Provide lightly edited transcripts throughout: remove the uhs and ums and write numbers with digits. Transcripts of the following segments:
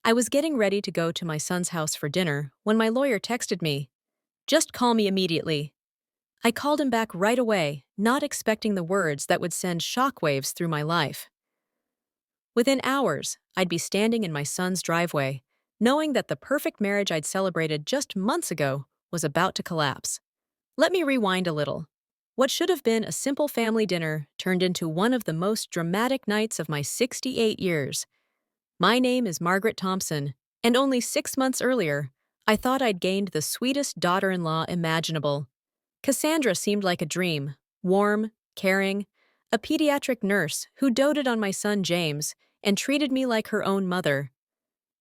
I was getting ready to go to my son's house for dinner when my lawyer texted me, "Just call me immediately." I called him back right away, not expecting the words that would send shockwaves through my life. Within hours, I'd be standing in my son's driveway, knowing that the perfect marriage I'd celebrated just months ago was about to collapse. Let me rewind a little. What should have been a simple family dinner turned into one of the most dramatic nights of my 68 years. My name is Margaret Thompson, and only 6 months earlier, I thought I'd gained the sweetest daughter-in-law imaginable. Cassandra seemed like a dream, warm, caring, a pediatric nurse who doted on my son James and treated me like her own mother.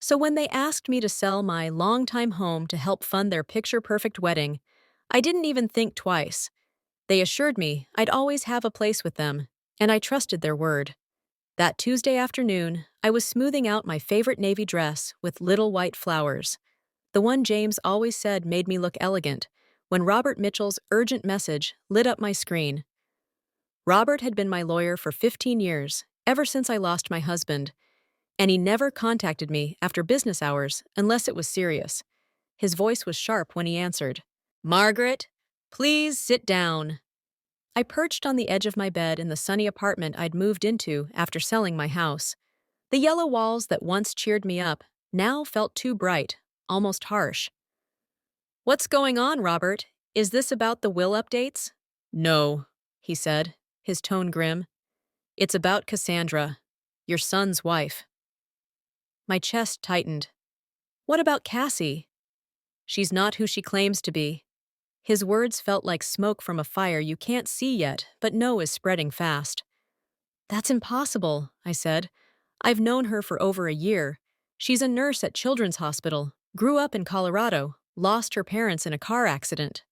So when they asked me to sell my longtime home to help fund their picture-perfect wedding, I didn't even think twice. They assured me I'd always have a place with them, and I trusted their word. That Tuesday afternoon, I was smoothing out my favorite navy dress with little white flowers, the one James always said made me look elegant, when Robert Mitchell's urgent message lit up my screen. Robert had been my lawyer for 15 years, ever since I lost my husband, and he never contacted me after business hours unless it was serious. His voice was sharp when he answered, "Margaret, please sit down." I perched on the edge of my bed in the sunny apartment I'd moved into after selling my house. The yellow walls that once cheered me up now felt too bright, almost harsh. "What's going on, Robert? Is this about the will updates?" "No," he said, his tone grim. "It's about Cassandra, your son's wife." My chest tightened. "What about Cassie?" "She's not who she claims to be." His words felt like smoke from a fire you can't see yet, but know is spreading fast. "That's impossible," I said. "I've known her for over a year. She's a nurse at Children's Hospital, grew up in Colorado, lost her parents in a car accident."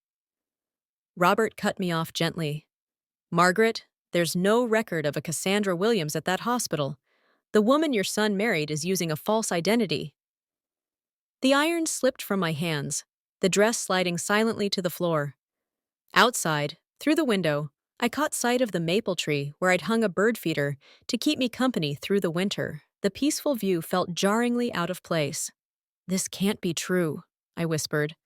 Robert cut me off gently. "Margaret, there's no record of a Cassandra Williams at that hospital. The woman your son married is using a false identity." The iron slipped from my hands, the dress sliding silently to the floor. Outside, through the window, I caught sight of the maple tree where I'd hung a bird feeder to keep me company through the winter. The peaceful view felt jarringly out of place. "This can't be true," I whispered.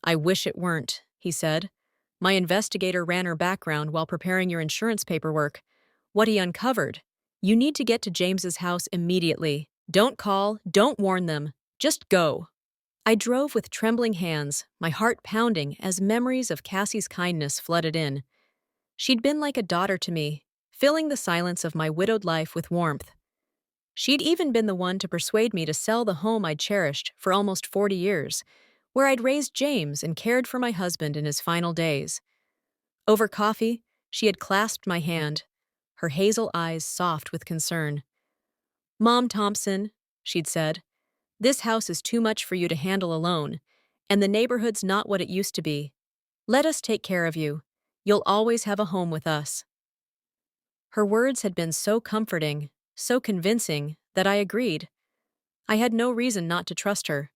"I wish it weren't," he said. "My investigator ran her background while preparing your insurance paperwork. What he uncovered: you need to get to James's house immediately. Don't call, don't warn them. Just go." I drove with trembling hands, my heart pounding as memories of Cassie's kindness flooded in. She'd been like a daughter to me, filling the silence of my widowed life with warmth. She'd even been the one to persuade me to sell the home I'd cherished for almost 40 years, where I'd raised James and cared for my husband in his final days. Over coffee, she had clasped my hand, her hazel eyes soft with concern. "Mom Thompson," she'd said, "this house is too much for you to handle alone, and the neighborhood's not what it used to be. Let us take care of you. You'll always have a home with us." Her words had been so comforting, so convincing, that I agreed. I had no reason not to trust her.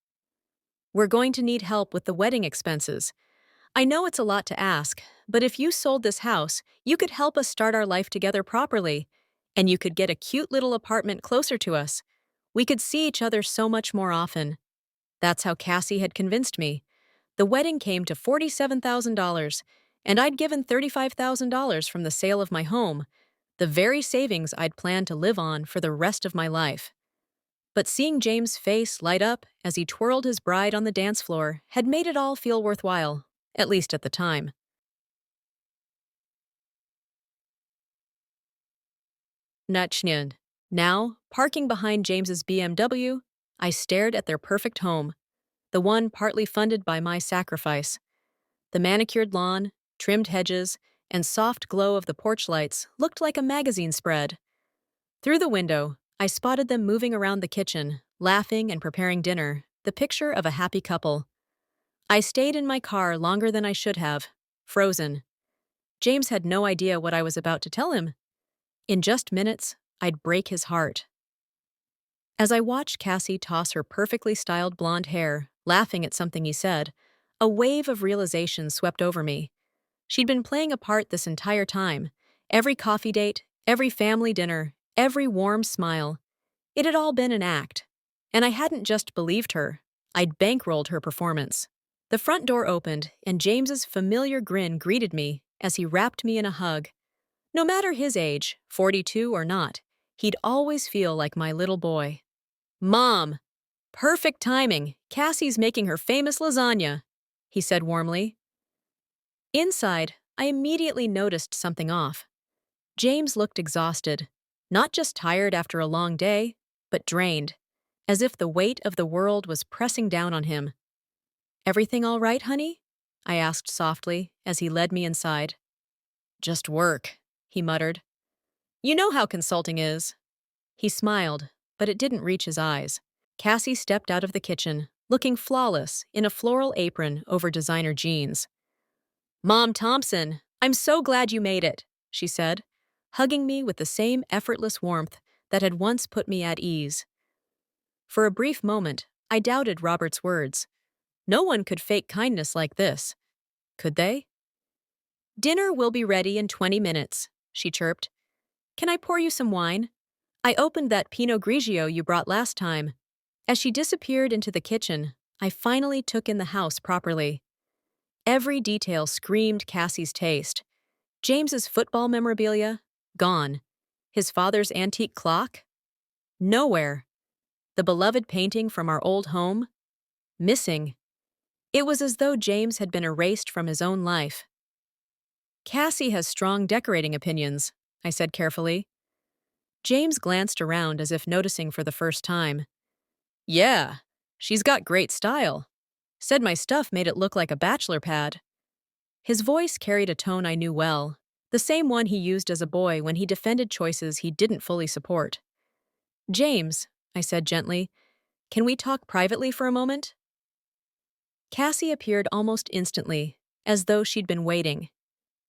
"We're going to need help with the wedding expenses. I know it's a lot to ask, but if you sold this house, you could help us start our life together properly, and you could get a cute little apartment closer to us. We could see each other so much more often." That's how Cassie had convinced me. The wedding came to $47,000, and I'd given $35,000 from the sale of my home, the very savings I'd planned to live on for the rest of my life. But seeing James' face light up as he twirled his bride on the dance floor had made it all feel worthwhile, at least at the time. Nachnian. Now, parking behind James's BMW, I stared at their perfect home, the one partly funded by my sacrifice. The manicured lawn, trimmed hedges, and soft glow of the porch lights looked like a magazine spread. Through the window, I spotted them moving around the kitchen, laughing and preparing dinner, the picture of a happy couple. I stayed in my car longer than I should have, frozen. James had no idea what I was about to tell him. In just minutes, I'd break his heart. As I watched Cassie toss her perfectly styled blonde hair, laughing at something he said, a wave of realization swept over me. She'd been playing a part this entire time. Every coffee date, every family dinner, every warm smile. It had all been an act. And I hadn't just believed her, I'd bankrolled her performance. The front door opened, and James's familiar grin greeted me as he wrapped me in a hug. No matter his age, 42 or not, he'd always feel like my little boy. Mom! Perfect timing. Cassie's making her famous lasagna, he said warmly. Inside, I immediately noticed something off. James looked exhausted, not just tired after a long day, but drained, as if the weight of the world was pressing down on him. Everything all right, honey? I asked softly as he led me inside. Just work, he muttered. You know how consulting is. He smiled, but it didn't reach his eyes. Cassie stepped out of the kitchen, looking flawless in a floral apron over designer jeans. Mom Thompson, I'm so glad you made it, she said, hugging me with the same effortless warmth that had once put me at ease. For a brief moment, I doubted Robert's words. No one could fake kindness like this. Could they? Dinner will be ready in 20 minutes, she chirped. Can I pour you some wine? I opened that Pinot Grigio you brought last time. As she disappeared into the kitchen, I finally took in the house properly. Every detail screamed Cassie's taste. James's football memorabilia? Gone. His father's antique clock? Nowhere. The beloved painting from our old home? Missing. It was as though James had been erased from his own life. Cassie has strong decorating opinions, I said carefully. James glanced around as if noticing for the first time. Yeah, she's got great style. Said my stuff made it look like a bachelor pad. His voice carried a tone I knew well, the same one he used as a boy when he defended choices he didn't fully support. James, I said gently, can we talk privately for a moment? Cassie appeared almost instantly, as though she'd been waiting.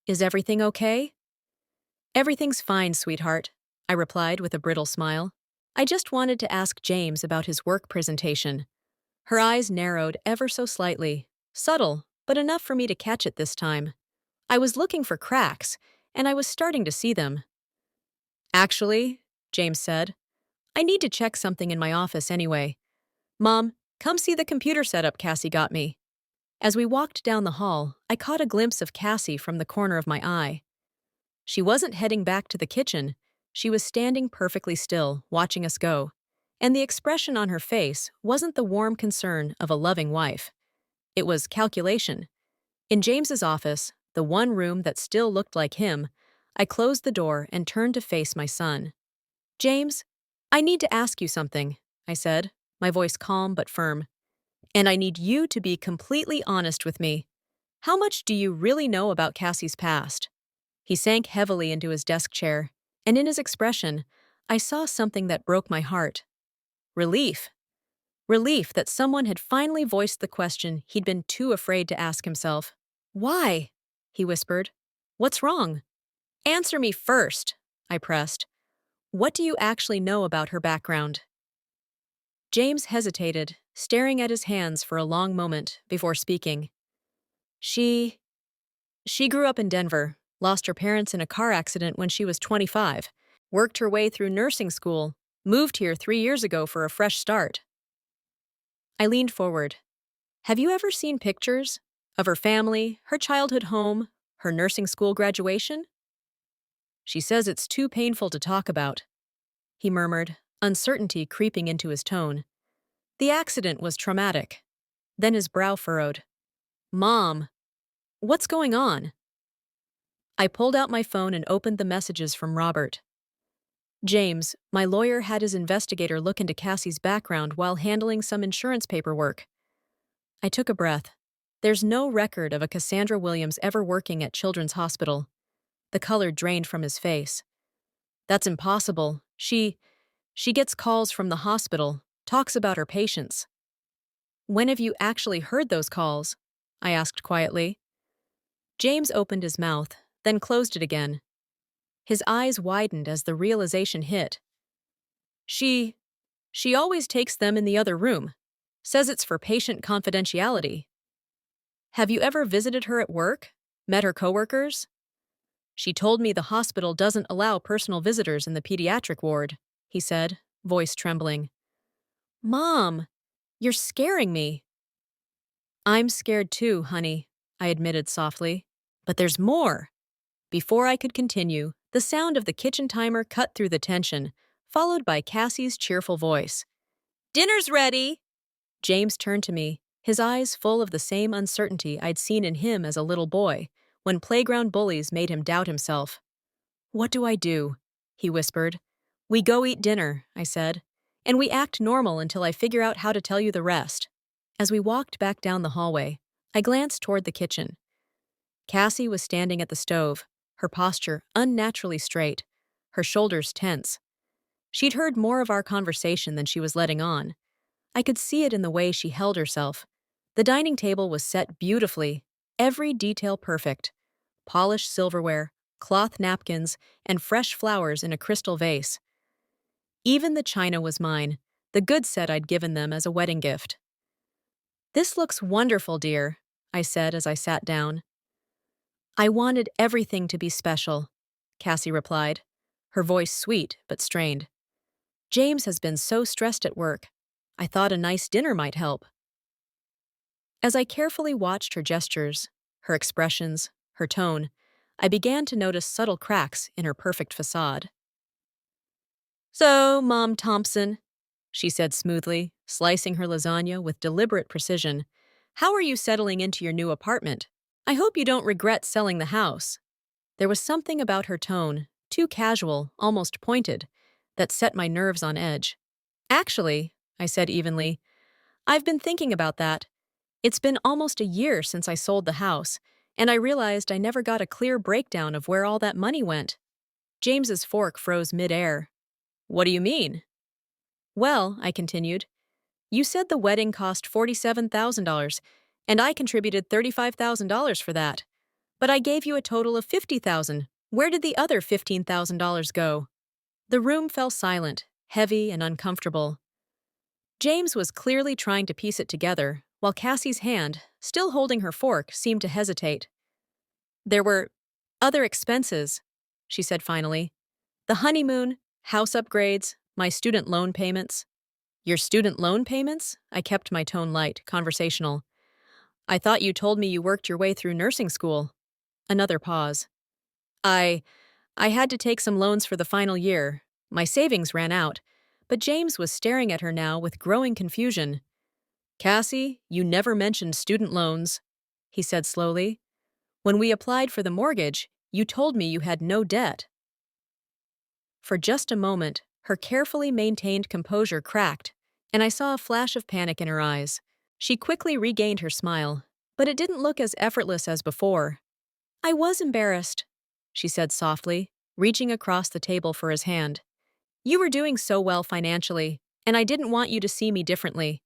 Is everything okay? Everything's fine, sweetheart, I replied with a brittle smile. I just wanted to ask James about his work presentation. Her eyes narrowed ever so slightly, subtle, but enough for me to catch it this time. I was looking for cracks, and I was starting to see them. Actually, James said, I need to check something in my office anyway. Mom, come see the computer setup Cassie got me. As we walked down the hall, I caught a glimpse of Cassie from the corner of my eye. She wasn't heading back to the kitchen. She was standing perfectly still, watching us go. And the expression on her face wasn't the warm concern of a loving wife. It was calculation. In James's office, the one room that still looked like him, I closed the door and turned to face my son. James, I need to ask you something, I said, my voice calm but firm. And I need you to be completely honest with me. How much do you really know about Cassie's past? He sank heavily into his desk chair, and in his expression, I saw something that broke my heart. Relief. Relief that someone had finally voiced the question he'd been too afraid to ask himself. Why? He whispered. What's wrong? Answer me first, I pressed. What do you actually know about her background? James hesitated, staring at his hands for a long moment before speaking. She grew up in Denver, lost her parents in a car accident when she was 25, worked her way through nursing school, moved here 3 years ago for a fresh start. I leaned forward. Have you ever seen pictures of her family, her childhood home, her nursing school graduation? She says it's too painful to talk about, he murmured, uncertainty creeping into his tone. The accident was traumatic. Then his brow furrowed. Mom, what's going on? I pulled out my phone and opened the messages from Robert. James, my lawyer had his investigator look into Cassie's background while handling some insurance paperwork. I took a breath. There's no record of a Cassandra Williams ever working at Children's Hospital. The color drained from his face. That's impossible. She gets calls from the hospital, talks about her patients. When have you actually heard those calls? I asked quietly. James opened his mouth, then closed it again. His eyes widened as the realization hit. She always takes them in the other room. Says it's for patient confidentiality. Have you ever visited her at work? Met her coworkers? She told me the hospital doesn't allow personal visitors in the pediatric ward, he said, voice trembling. Mom, you're scaring me. I'm scared too, honey, I admitted softly. But there's more. Before I could continue, the sound of the kitchen timer cut through the tension, followed by Cassie's cheerful voice. Dinner's ready! James turned to me, his eyes full of the same uncertainty I'd seen in him as a little boy, when playground bullies made him doubt himself. What do I do? He whispered. We go eat dinner, I said, and we act normal until I figure out how to tell you the rest. As we walked back down the hallway, I glanced toward the kitchen. Cassie was standing at the stove, her posture unnaturally straight, her shoulders tense. She'd heard more of our conversation than she was letting on. I could see it in the way she held herself. The dining table was set beautifully, every detail perfect. Polished silverware, cloth napkins, and fresh flowers in a crystal vase. Even the china was mine, the good set I'd given them as a wedding gift. This looks wonderful, dear, I said as I sat down. I wanted everything to be special, Cassie replied, her voice sweet but strained. James has been so stressed at work. I thought a nice dinner might help. As I carefully watched her gestures, her expressions, her tone, I began to notice subtle cracks in her perfect facade. So, Mom Thompson, she said smoothly, slicing her lasagna with deliberate precision, how are you settling into your new apartment? I hope you don't regret selling the house. There was something about her tone, too casual, almost pointed, that set my nerves on edge. Actually, I said evenly, I've been thinking about that. It's been almost a year since I sold the house, and I realized I never got a clear breakdown of where all that money went. James's fork froze mid-air. What do you mean? Well, I continued, you said the wedding cost $47,000, and I contributed $35,000 for that. But I gave you a total of $50,000. Where did the other $15,000 go? The room fell silent, heavy and uncomfortable. James was clearly trying to piece it together, while Cassie's hand, still holding her fork, seemed to hesitate. There were other expenses, she said finally. The honeymoon, house upgrades, my student loan payments. Your student loan payments? I kept my tone light, conversational. I thought you told me you worked your way through nursing school. Another pause. I had to take some loans for the final year. My savings ran out. But James was staring at her now with growing confusion. Cassie, you never mentioned student loans, he said slowly. When we applied for the mortgage, you told me you had no debt. For just a moment, her carefully maintained composure cracked, and I saw a flash of panic in her eyes. She quickly regained her smile, but it didn't look as effortless as before. I was embarrassed, she said softly, reaching across the table for his hand. You were doing so well financially, and I didn't want you to see me differently.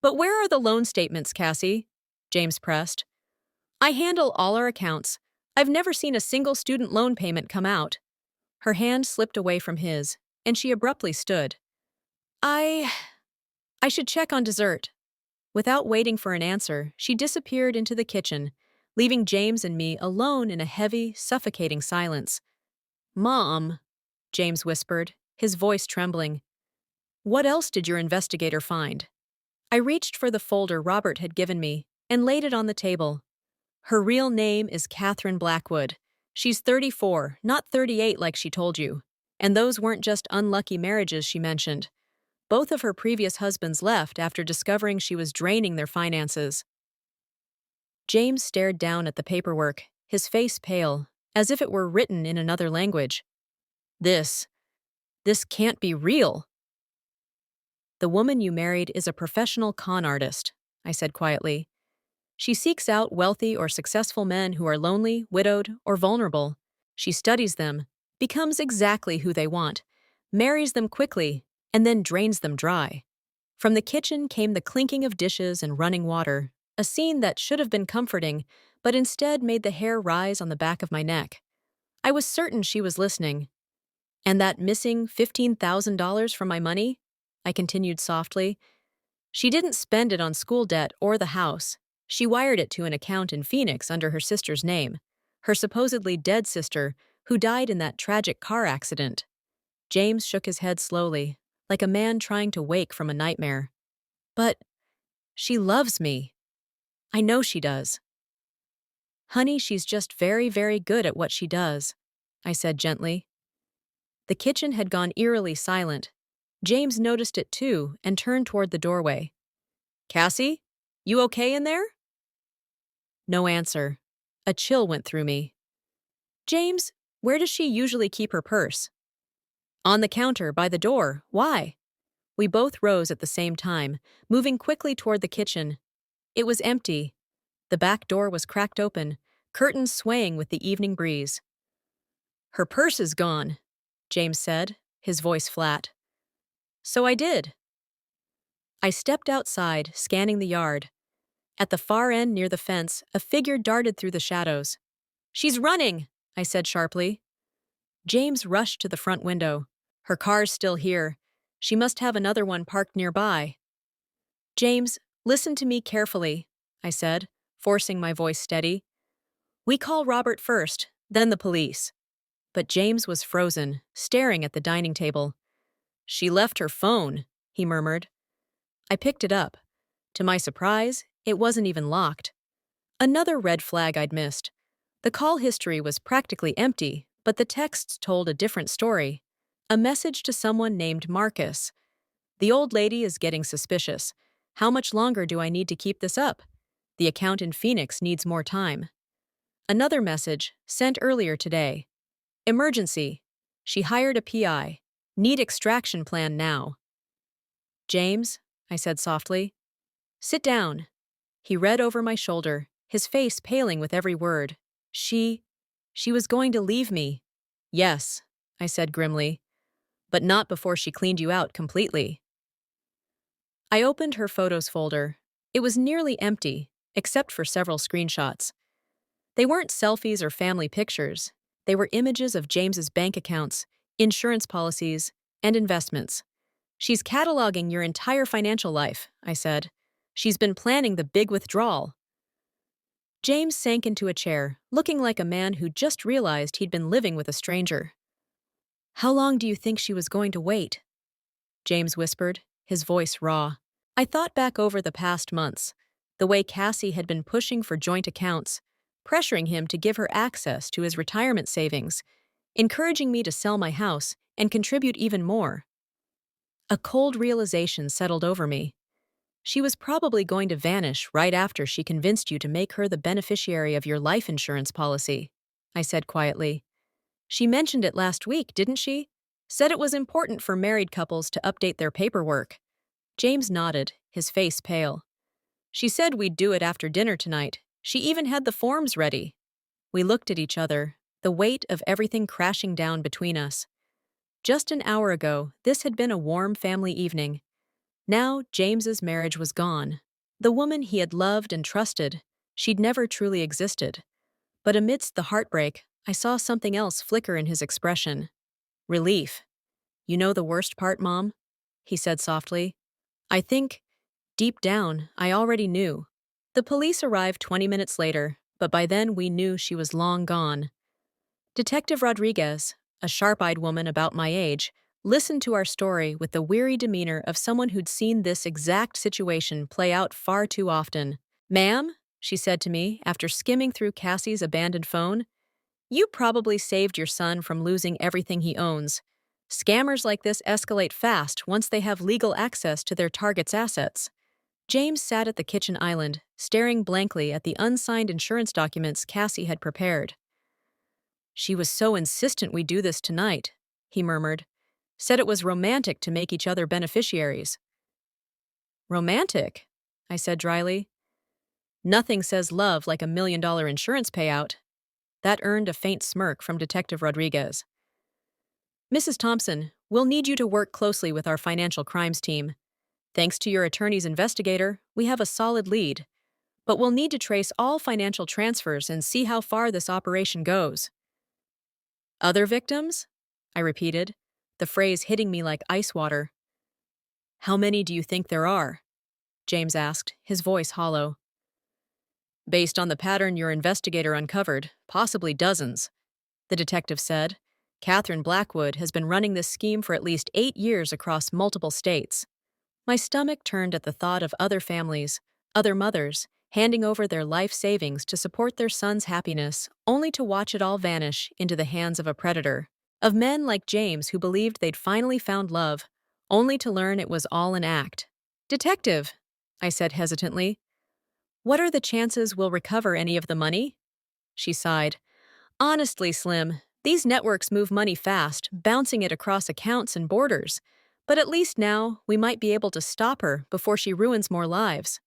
But where are the loan statements, Cassie? James pressed. I handle all our accounts. I've never seen a single student loan payment come out. Her hand slipped away from his, and she abruptly stood. I should check on dessert. Without waiting for an answer, she disappeared into the kitchen, leaving James and me alone in a heavy, suffocating silence. Mom, James whispered, his voice trembling. What else did your investigator find? I reached for the folder Robert had given me and laid it on the table. Her real name is Catherine Blackwood. She's 34, not 38 like she told you. And those weren't just unlucky marriages she mentioned. Both of her previous husbands left after discovering she was draining their finances. James stared down at the paperwork, his face pale, as if it were written in another language. This can't be real. The woman you married is a professional con artist, I said quietly. She seeks out wealthy or successful men who are lonely, widowed, or vulnerable. She studies them, becomes exactly who they want, marries them quickly, and then drains them dry. From the kitchen came the clinking of dishes and running water, a scene that should have been comforting, but instead made the hair rise on the back of my neck. I was certain she was listening. And that missing $15,000 from my money? I continued softly. She didn't spend it on school debt or the house. She wired it to an account in Phoenix under her sister's name, her supposedly dead sister, who died in that tragic car accident. James shook his head slowly, like a man trying to wake from a nightmare. But she loves me. I know she does. Honey, she's just very, very good at what she does, I said gently. The kitchen had gone eerily silent. James noticed it too and turned toward the doorway. Cassie? You okay in there? No answer. A chill went through me. James, where does she usually keep her purse? On the counter, by the door. Why? We both rose at the same time, moving quickly toward the kitchen. It was empty. The back door was cracked open, curtains swaying with the evening breeze. Her purse is gone, James said, his voice flat. So I did. I stepped outside, scanning the yard. At the far end near the fence, a figure darted through the shadows. She's running, I said sharply. James rushed to the front window. Her car's still here. She must have another one parked nearby. James, listen to me carefully, I said, forcing my voice steady. We call Robert first, then the police. But James was frozen, staring at the dining table. She left her phone, he murmured. I picked it up. To my surprise, it wasn't even locked. Another red flag I'd missed. The call history was practically empty, but the texts told a different story. A message to someone named Marcus. The old lady is getting suspicious. How much longer do I need to keep this up? The account in Phoenix needs more time. Another message, sent earlier today. Emergency. She hired a PI. Need extraction plan now. James, I said softly. Sit down. He read over my shoulder, his face paling with every word. She was going to leave me. Yes, I said grimly, but not before she cleaned you out completely. I opened her photos folder. It was nearly empty, except for several screenshots. They weren't selfies or family pictures. They were images of James's bank accounts, insurance policies, and investments. She's cataloging your entire financial life, I said. She's been planning the big withdrawal. James sank into a chair, looking like a man who just realized he'd been living with a stranger. How long do you think she was going to wait? James whispered, his voice raw. I thought back over the past months, the way Cassie had been pushing for joint accounts, pressuring him to give her access to his retirement savings, encouraging me to sell my house and contribute even more. A cold realization settled over me. She was probably going to vanish right after she convinced you to make her the beneficiary of your life insurance policy, I said quietly. She mentioned it last week, didn't she? Said it was important for married couples to update their paperwork. James nodded, his face pale. She said we'd do it after dinner tonight. She even had the forms ready. We looked at each other, the weight of everything crashing down between us. Just an hour ago, this had been a warm family evening. Now, James's marriage was gone. The woman he had loved and trusted, she'd never truly existed. But amidst the heartbreak, I saw something else flicker in his expression. Relief. You know the worst part, Mom? He said softly. I think, deep down, I already knew. The police arrived 20 minutes later, but by then we knew she was long gone. Detective Rodriguez, a sharp-eyed woman about my age, listened to our story with the weary demeanor of someone who'd seen this exact situation play out far too often. Ma'am, she said to me after skimming through Cassie's abandoned phone, you probably saved your son from losing everything he owns. Scammers like this escalate fast once they have legal access to their target's assets. James sat at the kitchen island, staring blankly at the unsigned insurance documents Cassie had prepared. She was so insistent we do this tonight, he murmured. Said it was romantic to make each other beneficiaries. Romantic? I said dryly. Nothing says love like $1 million insurance payout. That earned a faint smirk from Detective Rodriguez. Mrs. Thompson, we'll need you to work closely with our financial crimes team. Thanks to your attorney's investigator, we have a solid lead. But we'll need to trace all financial transfers and see how far this operation goes. Other victims? I repeated, the phrase hitting me like ice water. How many do you think there are? James asked, his voice hollow. Based on the pattern your investigator uncovered, possibly dozens, the detective said, Catherine Blackwood has been running this scheme for at least 8 years across multiple states. My stomach turned at the thought of other families, other mothers, handing over their life savings to support their son's happiness, only to watch it all vanish into the hands of a predator. Of men like James who believed they'd finally found love, only to learn it was all an act. "Detective," I said hesitantly, "what are the chances we'll recover any of the money?" She sighed. "Honestly, Slim, these networks move money fast, bouncing it across accounts and borders. But at least now, we might be able to stop her before she ruins more lives."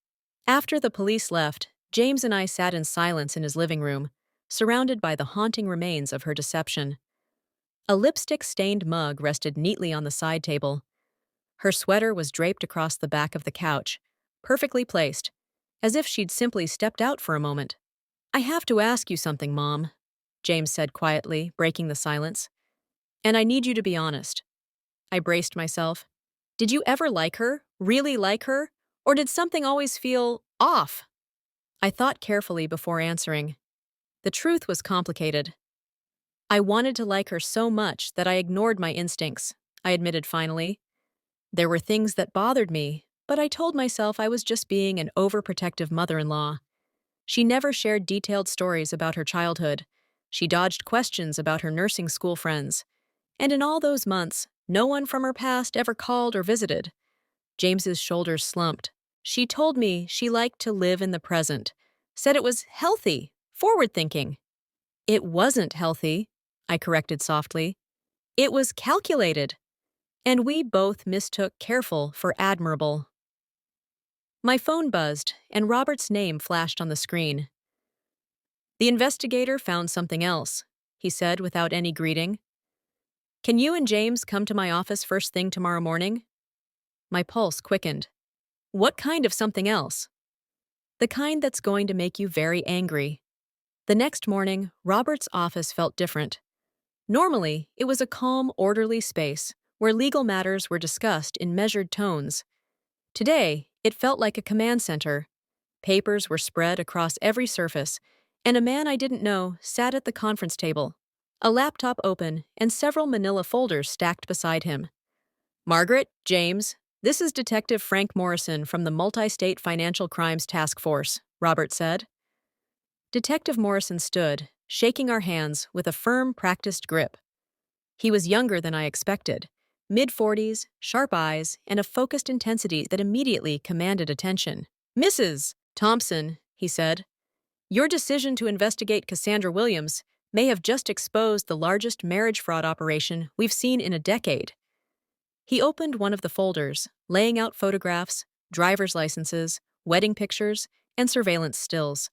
After the police left, James and I sat in silence in his living room, surrounded by the haunting remains of her deception. A lipstick-stained mug rested neatly on the side table. Her sweater was draped across the back of the couch, perfectly placed, as if she'd simply stepped out for a moment. "I have to ask you something, Mom," James said quietly, breaking the silence. "And I need you to be honest." I braced myself. "Did you ever like her? Really like her? Or did something always feel off?" I thought carefully before answering. The truth was complicated. "I wanted to like her so much that I ignored my instincts," I admitted finally. "There were things that bothered me, but I told myself I was just being an overprotective mother-in-law." She never shared detailed stories about her childhood. She dodged questions about her nursing school friends. And in all those months, no one from her past ever called or visited. James's shoulders slumped. "She told me she liked to live in the present, said it was healthy, forward-thinking." "It wasn't healthy," I corrected softly. "It was calculated." And we both mistook careful for admirable. My phone buzzed, and Robert's name flashed on the screen. "The investigator found something else," he said without any greeting. "Can you and James come to my office first thing tomorrow morning?" My pulse quickened. "What kind of something else?" "The kind that's going to make you very angry." The next morning, Robert's office felt different. Normally, it was a calm, orderly space where legal matters were discussed in measured tones. Today, it felt like a command center. Papers were spread across every surface, and a man I didn't know sat at the conference table, a laptop open and several manila folders stacked beside him. "Margaret, James, this is Detective Frank Morrison from the Multi-State Financial Crimes Task Force," Robert said. Detective Morrison stood, shaking our hands with a firm, practiced grip. He was younger than I expected, mid-40s, sharp eyes, and a focused intensity that immediately commanded attention. "Mrs. Thompson," he said, "your decision to investigate Cassandra Williams may have just exposed the largest marriage fraud operation we've seen in a decade." He opened one of the folders, laying out photographs, driver's licenses, wedding pictures, and surveillance stills.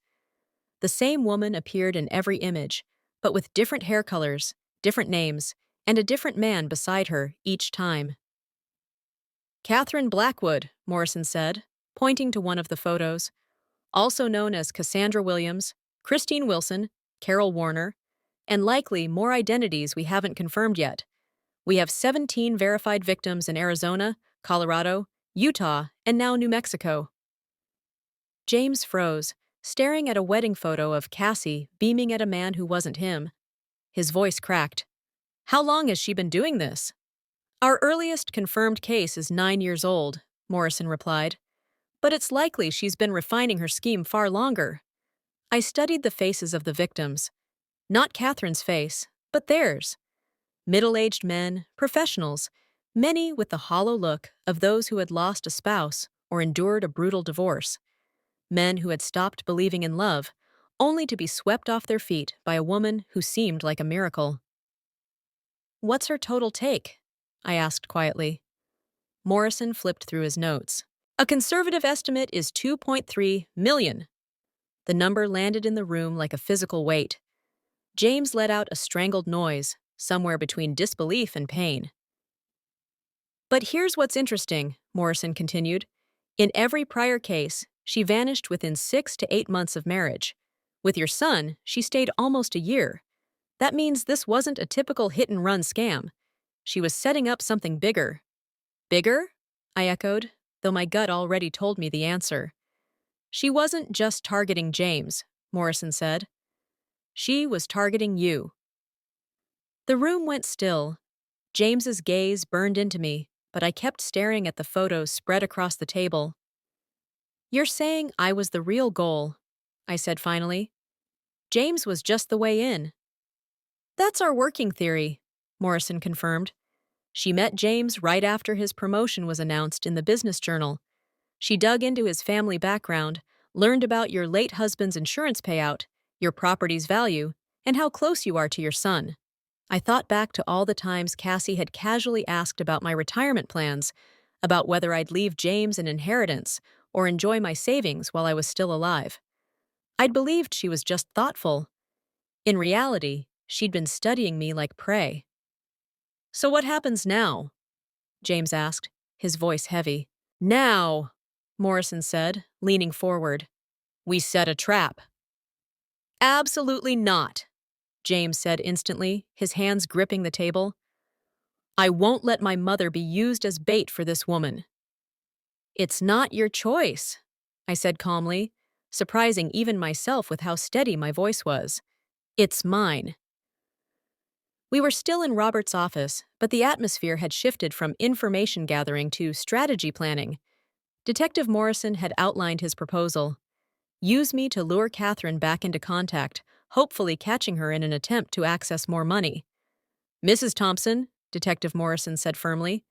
The same woman appeared in every image, but with different hair colors, different names, and a different man beside her each time. "Catherine Blackwood," Morrison said, pointing to one of the photos, "also known as Cassandra Williams, Christine Wilson, Carol Warner, and likely more identities we haven't confirmed yet. We have 17 verified victims in Arizona, Colorado, Utah, and now New Mexico." James froze, staring at a wedding photo of Cassie beaming at a man who wasn't him. His voice cracked. "How long has she been doing this?" "Our earliest confirmed case is 9 years old," Morrison replied. "But it's likely she's been refining her scheme far longer." I studied the faces of the victims. Not Catherine's face, but theirs. Middle-aged men, professionals, many with the hollow look of those who had lost a spouse or endured a brutal divorce. Men who had stopped believing in love, only to be swept off their feet by a woman who seemed like a miracle. "What's her total take?" I asked quietly. Morrison flipped through his notes. "A conservative estimate is 2.3 million. The number landed in the room like a physical weight. James let out a strangled noise, somewhere between disbelief and pain. "But here's what's interesting," Morrison continued. "In every prior case, she vanished within 6 to 8 months of marriage. With your son, she stayed almost a year. That means this wasn't a typical hit-and-run scam. She was setting up something bigger." "Bigger?" I echoed, though my gut already told me the answer. "She wasn't just targeting James," Morrison said. "She was targeting you." The room went still. James's gaze burned into me, but I kept staring at the photos spread across the table. "You're saying I was the real goal," I said finally. "James was just the way in." "That's our working theory," Morrison confirmed. She met James right after his promotion was announced in the Business Journal. She dug into his family background, learned about your late husband's insurance payout, your property's value, and how close you are to your son. I thought back to all the times Cassie had casually asked about my retirement plans, about whether I'd leave James an inheritance or enjoy my savings while I was still alive. I'd believed she was just thoughtful. In reality, she'd been studying me like prey. "So what happens now?" James asked, his voice heavy. "Now," Morrison said, leaning forward. "We set a trap." "Absolutely not," James said instantly, his hands gripping the table. "I won't let my mother be used as bait for this woman." "It's not your choice," I said calmly, surprising even myself with how steady my voice was. "It's mine." We were still in Robert's office, but the atmosphere had shifted from information gathering to strategy planning. Detective Morrison had outlined his proposal. Use me to lure Catherine back into contact, hopefully catching her in an attempt to access more money. "Mrs. Thompson," Detective Morrison said firmly,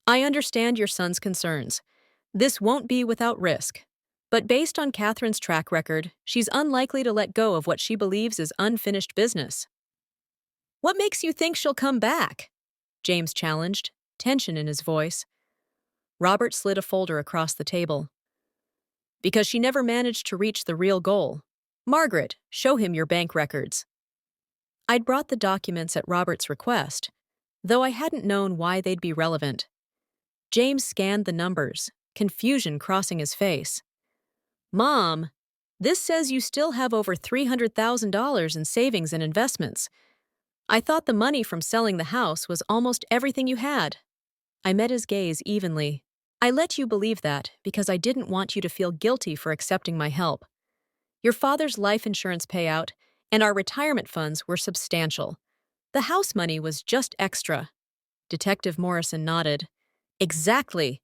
"I understand your son's concerns. This won't be without risk. But based on Catherine's track record, she's unlikely to let go of what she believes is unfinished business." "What makes you think she'll come back?" James challenged, tension in his voice. Robert slid a folder across the table. "Because she never managed to reach the real goal. Margaret, show him your bank records." I'd brought the documents at Robert's request, though I hadn't known why they'd be relevant. James scanned the numbers, confusion crossing his face. "Mom, this says you still have over $300,000 in savings and investments. I thought the money from selling the house was almost everything you had." I met his gaze evenly. "I let you believe that because I didn't want you to feel guilty for accepting my help. Your father's life insurance payout and our retirement funds were substantial. The house money was just extra." Detective Morrison nodded. "Exactly.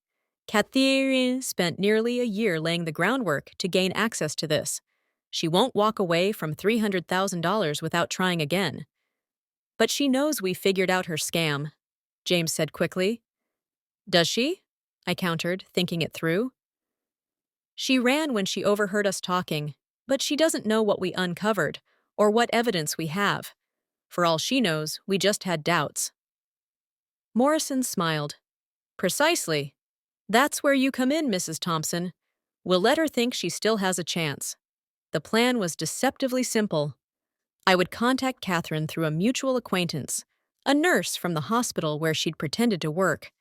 Catherine spent nearly a year laying the groundwork to gain access to this. She won't walk away from $300,000 without trying again." "But she knows we figured out her scam," James said quickly. "Does she?" I countered, thinking it through. "She ran when she overheard us talking, but she doesn't know what we uncovered or what evidence we have. For all she knows, we just had doubts." Morrison smiled. "Precisely. That's where you come in, Mrs. Thompson. We'll let her think she still has a chance." The plan was deceptively simple. I would contact Catherine through a mutual acquaintance, a nurse from the hospital where she'd pretended to work,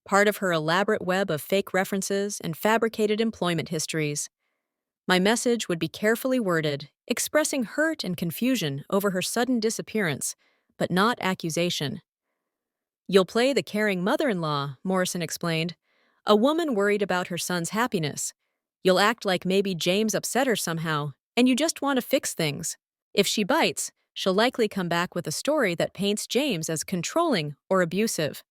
part of her elaborate web of fake references and fabricated employment histories. My message would be carefully worded, expressing hurt and confusion over her sudden disappearance, but not accusation. "You'll play the caring mother-in-law," Morrison explained, "a woman worried about her son's happiness. You'll act like maybe James upset her somehow, and you just want to fix things. If she bites, she'll likely come back with a story that paints James as controlling or abusive.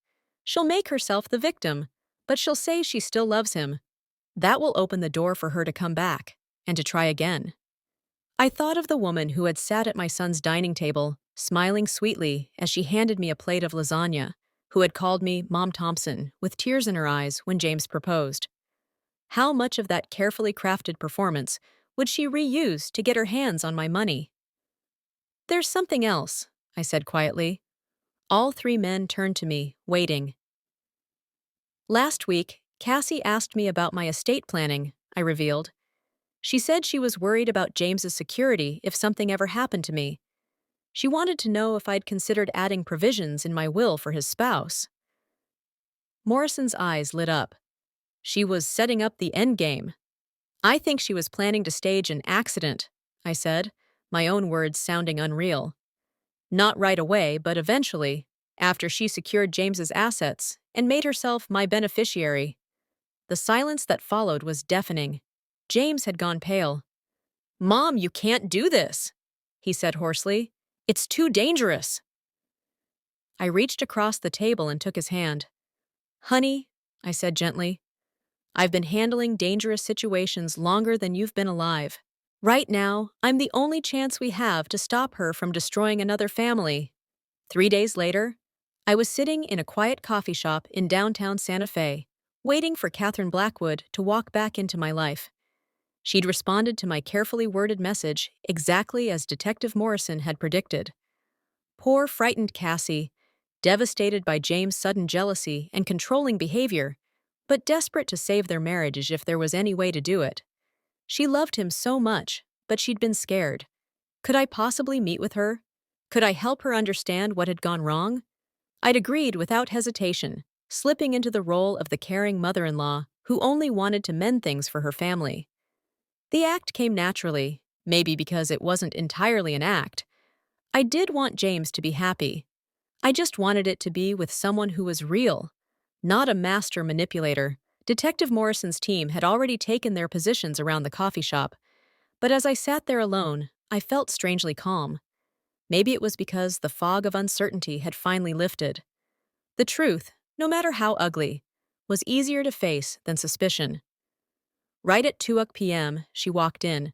She'll make herself the victim, but she'll say she still loves him. That will open the door for her to come back, and to try again." I thought of the woman who had sat at my son's dining table, smiling sweetly as she handed me a plate of lasagna, who had called me Mom Thompson with tears in her eyes when James proposed. How much of that carefully crafted performance would she reuse to get her hands on my money? "There's something else," I said quietly. All three men turned to me, waiting. "Last week, Cassie asked me about my estate planning," I revealed. "She said she was worried about James's security if something ever happened to me. She wanted to know if I'd considered adding provisions in my will for his spouse." Morrison's eyes lit up. She was setting up the endgame. "I think she was planning to stage an accident," I said, my own words sounding unreal. "Not right away, but eventually, after she secured James's assets and made herself my beneficiary." The silence that followed was deafening. James had gone pale. "Mom, you can't do this," he said hoarsely. "It's too dangerous." I reached across the table and took his hand. Honey, I said gently, I've been handling dangerous situations longer than you've been alive. Right now, I'm the only chance we have to stop her from destroying another family. 3 days later, I was sitting in a quiet coffee shop in downtown Santa Fe, waiting for Catherine Blackwood to walk back into my life. She'd responded to my carefully worded message exactly as Detective Morrison had predicted. Poor, frightened Cassie, devastated by James' sudden jealousy and controlling behavior, but desperate to save their marriage as if there was any way to do it. She loved him so much, but she'd been scared. Could I possibly meet with her? Could I help her understand what had gone wrong? I'd agreed without hesitation, slipping into the role of the caring mother-in-law who only wanted to mend things for her family. The act came naturally, maybe because it wasn't entirely an act. I did want James to be happy. I just wanted it to be with someone who was real, not a master manipulator. Detective Morrison's team had already taken their positions around the coffee shop, but as I sat there alone, I felt strangely calm. Maybe it was because the fog of uncertainty had finally lifted. The truth, no matter how ugly, was easier to face than suspicion. Right at 2 p.m., she walked in.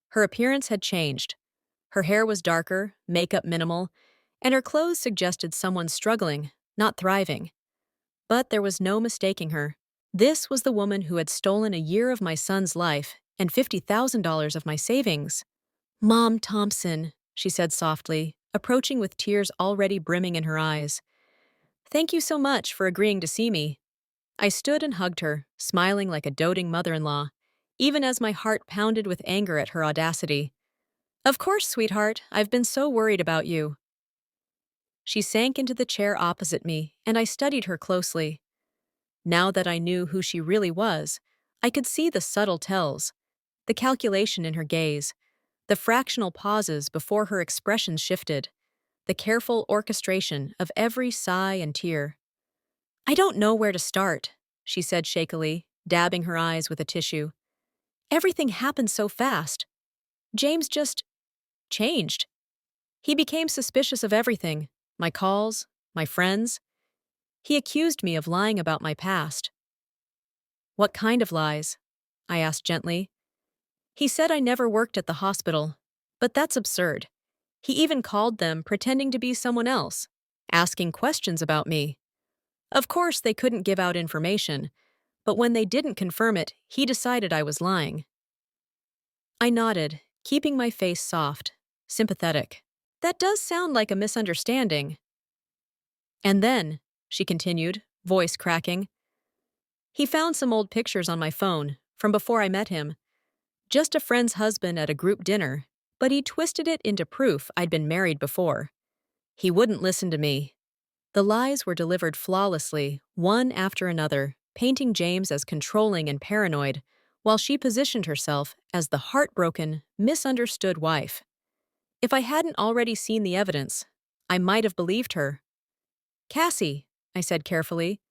Her appearance had changed. Her hair was darker, makeup minimal, and her clothes suggested someone struggling, not thriving. But there was no mistaking her. This was the woman who had stolen a year of my son's life and $50,000 of my savings. Mom Thompson, she said softly, approaching with tears already brimming in her eyes. Thank you so much for agreeing to see me. I stood and hugged her, smiling like a doting mother-in-law, even as my heart pounded with anger at her audacity. Of course, sweetheart, I've been so worried about you. She sank into the chair opposite me, and I studied her closely. Now that I knew who she really was, I could see the subtle tells, the calculation in her gaze, the fractional pauses before her expressions shifted, the careful orchestration of every sigh and tear. I don't know where to start, she said shakily, dabbing her eyes with a tissue. Everything happened so fast. James just changed. He became suspicious of everything, my calls, my friends. He accused me of lying about my past. What kind of lies? I asked gently. He said I never worked at the hospital, but that's absurd. He even called them pretending to be someone else, asking questions about me. Of course, they couldn't give out information, but when they didn't confirm it, he decided I was lying. I nodded, keeping my face soft, sympathetic. That does sound like a misunderstanding. And then, she continued, voice cracking, he found some old pictures on my phone from before I met him. Just a friend's husband at a group dinner, but he twisted it into proof I'd been married before. He wouldn't listen to me. The lies were delivered flawlessly, one after another, painting James as controlling and paranoid, while she positioned herself as the heartbroken, misunderstood wife. If I hadn't already seen the evidence, I might have believed her. Cassie, I said carefully,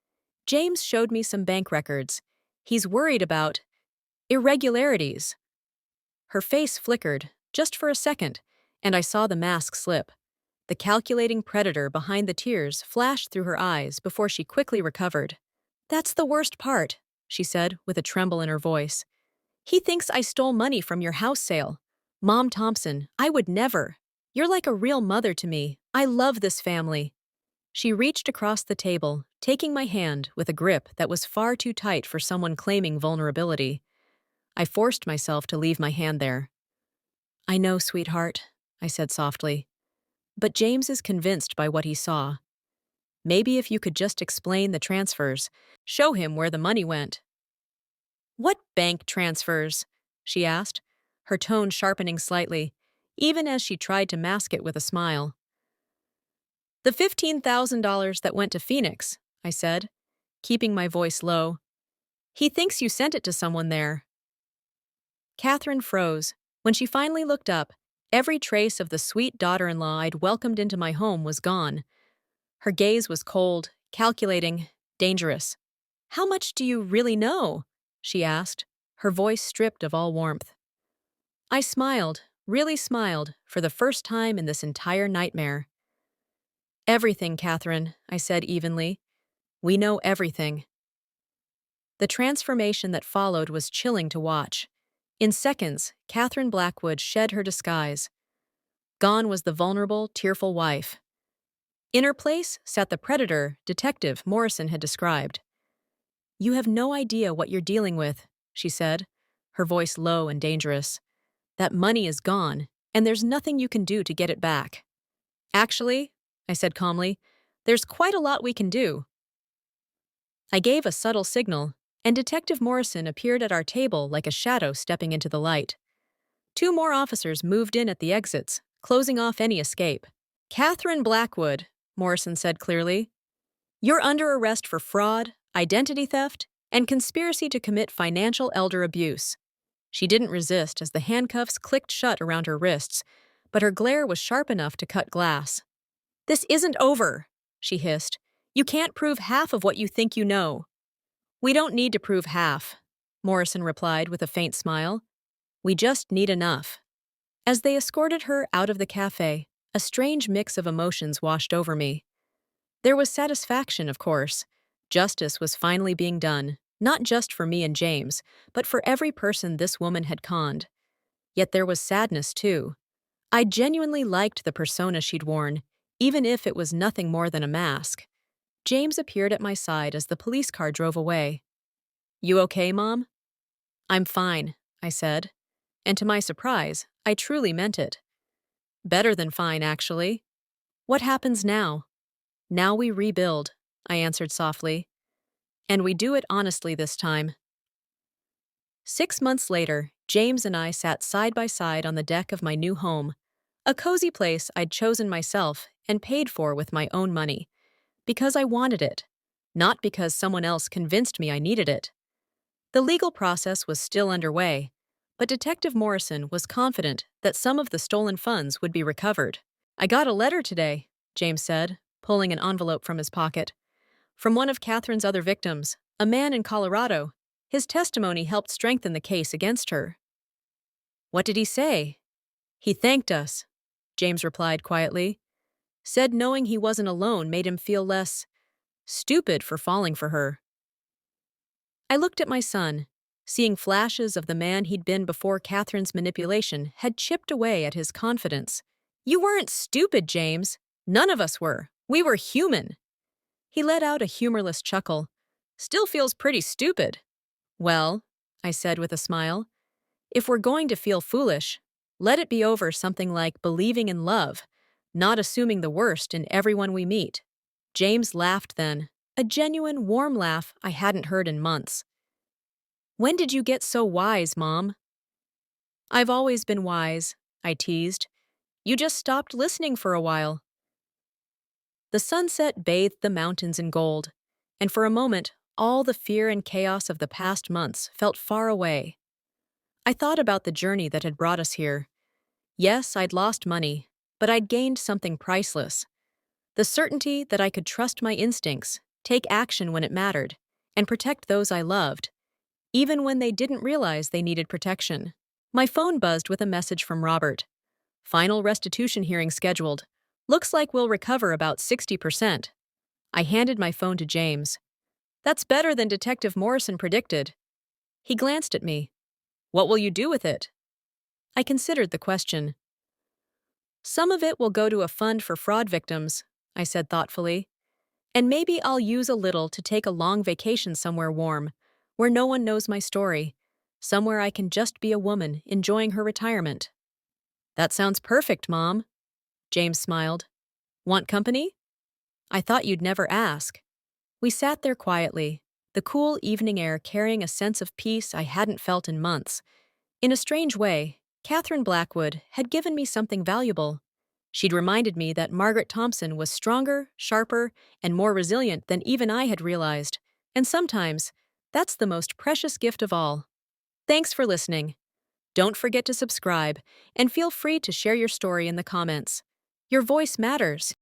James showed me some bank records. He's worried about irregularities. Her face flickered, just for a second, and I saw the mask slip. The calculating predator behind the tears flashed through her eyes before she quickly recovered. That's the worst part, she said with a tremble in her voice. He thinks I stole money from your house sale. Mom Thompson, I would never. You're like a real mother to me. I love this family. She reached across the table, taking my hand with a grip that was far too tight for someone claiming vulnerability. I forced myself to leave my hand there. I know, sweetheart, I said softly. But James is convinced by what he saw. Maybe if you could just explain the transfers, show him where the money went. What bank transfers? She asked, her tone sharpening slightly, even as she tried to mask it with a smile. The $15,000 that went to Phoenix, I said, keeping my voice low. He thinks you sent it to someone there. Catherine froze. When she finally looked up, every trace of the sweet daughter-in-law I'd welcomed into my home was gone. Her gaze was cold, calculating, dangerous. How much do you really know? She asked, her voice stripped of all warmth. I smiled, really smiled, for the first time in this entire nightmare. Everything, Catherine, I said evenly. We know everything. The transformation that followed was chilling to watch. In seconds, Catherine Blackwood shed her disguise. Gone was the vulnerable, tearful wife. In her place sat the predator Detective Morrison had described. You have no idea what you're dealing with, she said, her voice low and dangerous. That money is gone, and there's nothing you can do to get it back. Actually, I said calmly, there's quite a lot we can do. I gave a subtle signal, and Detective Morrison appeared at our table like a shadow stepping into the light. Two more officers moved in at the exits, closing off any escape. Catherine Blackwood, Morrison said clearly, you're under arrest for fraud, identity theft, and conspiracy to commit financial elder abuse. She didn't resist as the handcuffs clicked shut around her wrists, but her glare was sharp enough to cut glass. This isn't over, she hissed. You can't prove half of what you think you know. We don't need to prove half, Morrison replied with a faint smile. We just need enough. As they escorted her out of the cafe, a strange mix of emotions washed over me. There was satisfaction, of course. Justice was finally being done, not just for me and James, but for every person this woman had conned. Yet there was sadness, too. I genuinely liked the persona she'd worn, even if it was nothing more than a mask. James appeared at my side as the police car drove away. You okay, Mom? I'm fine, I said. And to my surprise, I truly meant it. Better than fine, actually. What happens now? Now we rebuild, I answered softly. And we do it honestly this time. 6 months later, James and I sat side by side on the deck of my new home, a cozy place I'd chosen myself and paid for with my own money, because I wanted it, not because someone else convinced me I needed it. The legal process was still underway, but Detective Morrison was confident that some of the stolen funds would be recovered. I got a letter today, James said, pulling an envelope from his pocket. From one of Catherine's other victims, a man in Colorado. His testimony helped strengthen the case against her. What did he say? He thanked us, James replied quietly. Said knowing he wasn't alone made him feel less stupid for falling for her. I looked at my son, seeing flashes of the man he'd been before Catherine's manipulation had chipped away at his confidence. You weren't stupid, James. None of us were. We were human. He let out a humorless chuckle. Still feels pretty stupid. Well, I said with a smile, if we're going to feel foolish, let it be over something like believing in love, not assuming the worst in everyone we meet. James laughed then, a genuine, warm laugh I hadn't heard in months. When did you get so wise, Mom? I've always been wise, I teased. You just stopped listening for a while. The sunset bathed the mountains in gold, and for a moment, all the fear and chaos of the past months felt far away. I thought about the journey that had brought us here. Yes, I'd lost money, but I'd gained something priceless. The certainty that I could trust my instincts, take action when it mattered, and protect those I loved, even when they didn't realize they needed protection. My phone buzzed with a message from Robert. Final restitution hearing scheduled. Looks like we'll recover about 60%. I handed my phone to James. That's better than Detective Morrison predicted. He glanced at me. What will you do with it? I considered the question. Some of it will go to a fund for fraud victims, I said thoughtfully. And maybe I'll use a little to take a long vacation somewhere warm, where no one knows my story, somewhere I can just be a woman enjoying her retirement. That sounds perfect, Mom. James smiled. Want company? I thought you'd never ask. We sat there quietly, the cool evening air carrying a sense of peace I hadn't felt in months. In a strange way, Catherine Blackwood had given me something valuable. She'd reminded me that Margaret Thompson was stronger, sharper, and more resilient than even I had realized. And sometimes, that's the most precious gift of all. Thanks for listening. Don't forget to subscribe, and feel free to share your story in the comments. Your voice matters.